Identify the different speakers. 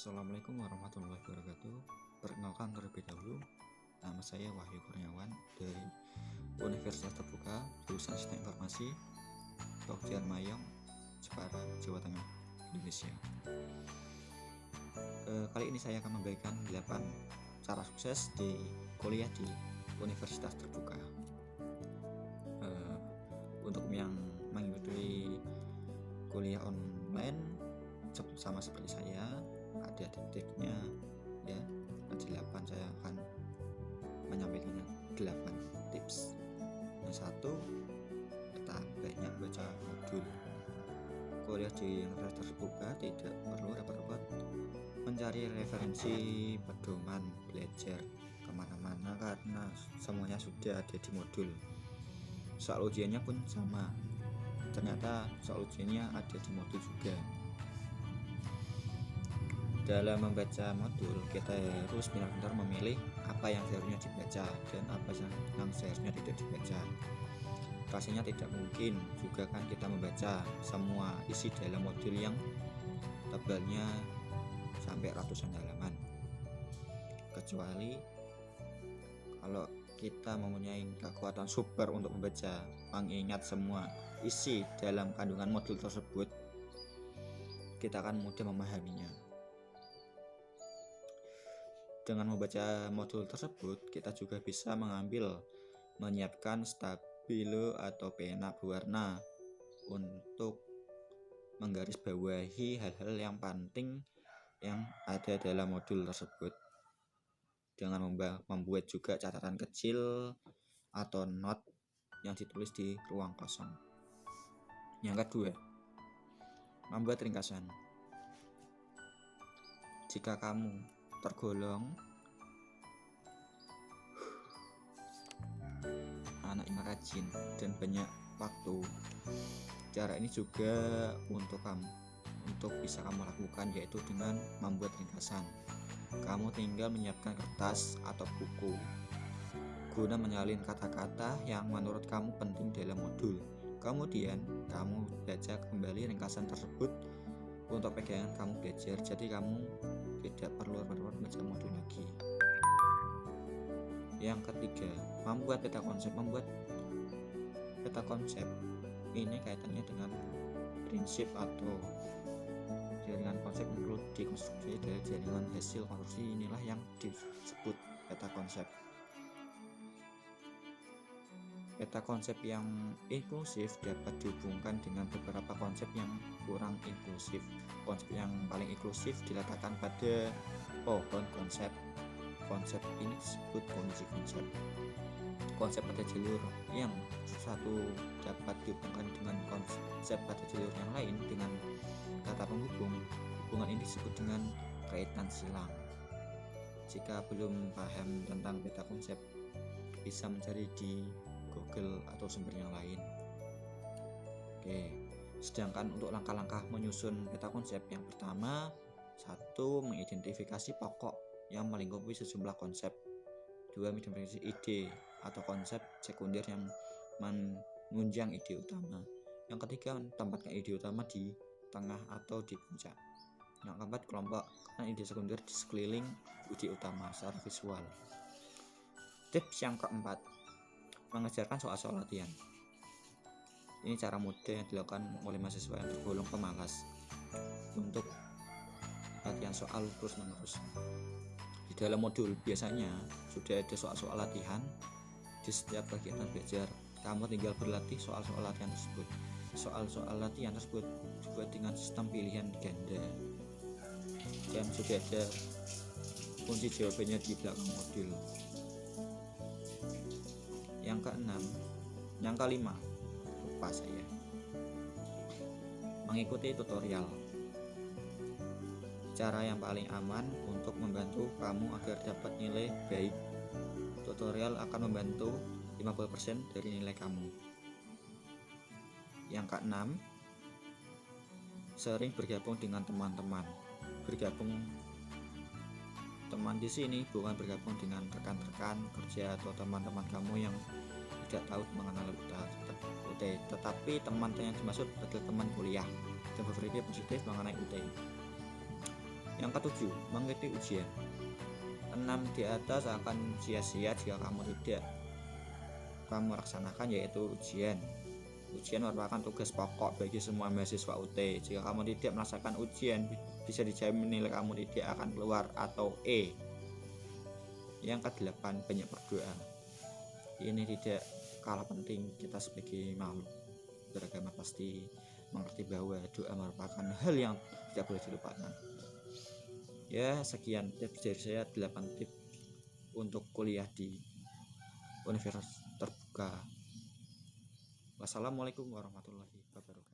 Speaker 1: Assalamualaikum warahmatullahi wabarakatuh. Perkenalkan terlebih dahulu, nama saya Wahyu Kurniawan dari Universitas Terbuka jurusan Sistem Informasi Tokjian Mayong, Jepara, Jawa Tengah, Indonesia. Kali ini saya akan memberikan 8 cara sukses di kuliah di Universitas Terbuka. Untuk yang mengikuti kuliah online sama seperti saya, ada tips-tipsnya ya. Ada 8, saya akan menyampaikan 8 tips. Yang satu, banyak baca modul. Kuliah di Universitas Terbuka tidak perlu repot-repot mencari referensi pedoman belajar kemana-mana karena semuanya sudah ada di modul. Soal ujiannya pun sama, ternyata soal ujiannya ada di modul juga. Dalam membaca modul, kita harus benar-benar memilih apa yang seharusnya dibaca dan apa yang seharusnya tidak dibaca. Pastinya tidak mungkin juga kan kita membaca semua isi dalam modul yang tebalnya sampai ratusan halaman, kecuali kalau kita mempunyai kekuatan super untuk membaca, mengingat semua isi dalam kandungan modul tersebut, kita akan mudah memahaminya. Dengan membaca modul tersebut, kita juga bisa menyiapkan stabilo atau pena berwarna untuk menggarisbawahi hal-hal yang penting yang ada dalam modul tersebut, dengan membuat juga catatan kecil atau note yang ditulis di ruang kosong. Yang kedua, membuat ringkasan. Jika kamu tergolong anak yang rajin dan banyak waktu, cara ini juga untuk bisa kamu lakukan, yaitu dengan membuat ringkasan. Kamu tinggal menyiapkan kertas atau buku guna menyalin kata-kata yang menurut kamu penting dalam modul. Kemudian kamu baca kembali ringkasan tersebut untuk pegangan kamu belajar, jadi kamu tidak perlu membaca modul lagi. Yang ketiga, membuat peta konsep. Membuat peta konsep ini kaitannya dengan prinsip atau jaringan konsep yang perlu dikonstruksi dari jaringan hasil konstruksi. Inilah yang disebut peta konsep. Peta konsep yang inklusif dapat dihubungkan dengan beberapa konsep yang kurang inklusif. Konsep yang paling inklusif diletakkan pada pohon konsep. Konsep ini disebut kondisi konsep. Konsep pada jalur yang satu dapat dihubungkan dengan konsep pada jalur yang lain dengan kata penghubung. Hubungan ini disebut dengan kaitan silang. Jika belum paham tentang peta konsep, bisa mencari di Google atau sumber yang lain. Oke, sedangkan untuk langkah-langkah menyusun peta konsep, yang pertama, 1. Mengidentifikasi pokok yang melingkupi sejumlah konsep. 2. Mengidentifikasi ide atau konsep sekunder yang menunjang ide utama. Yang ketiga, menempatkan ide utama di tengah atau di puncak. Yang keempat, kelompokkan ide sekunder di sekeliling ide utama secara visual. Tips yang keempat, mengajarkan soal-soal latihan. Ini cara mudah yang dilakukan oleh mahasiswa yang tergolong pemalas untuk latihan soal terus-menerus. Di dalam modul biasanya sudah ada soal-soal latihan di setiap kegiatan belajar. Kamu tinggal berlatih soal-soal latihan tersebut. Soal-soal latihan tersebut dibuat dengan sistem pilihan ganda dan sudah ada kunci jawabannya di belakang modul. Yang kelima, lupa saya, mengikuti tutorial. Cara yang paling aman untuk membantu kamu agar dapat nilai baik. Tutorial akan membantu 50% dari nilai kamu. Yang keenam, sering bergabung dengan teman-teman. Teman di sini bukan bergabung dengan rekan-rekan kerja atau teman-teman kamu yang tidak tahu mengenal UT, tetapi teman yang dimaksud adalah teman kuliah dan berpikir positif mengenai UT. Yang ketujuh, mengikuti ujian. 6 di atas akan sia-sia jika kamu tidak kamu laksanakan, yaitu ujian. Ujian merupakan tugas pokok bagi semua mahasiswa UT. Jika kamu tidak melaksanakan ujian, bisa dijamin nilai kamu tidak akan keluar atau E. Yang ke-8, banyak berdoa. Ini tidak kalah penting. Kita sebagai makhluk beragama pasti mengerti bahwa doa merupakan hal yang tidak boleh dilupakan. Ya, sekian tips dari saya, 8 tips untuk kuliah di universitas terbuka. Wassalamualaikum warahmatullahi wabarakatuh.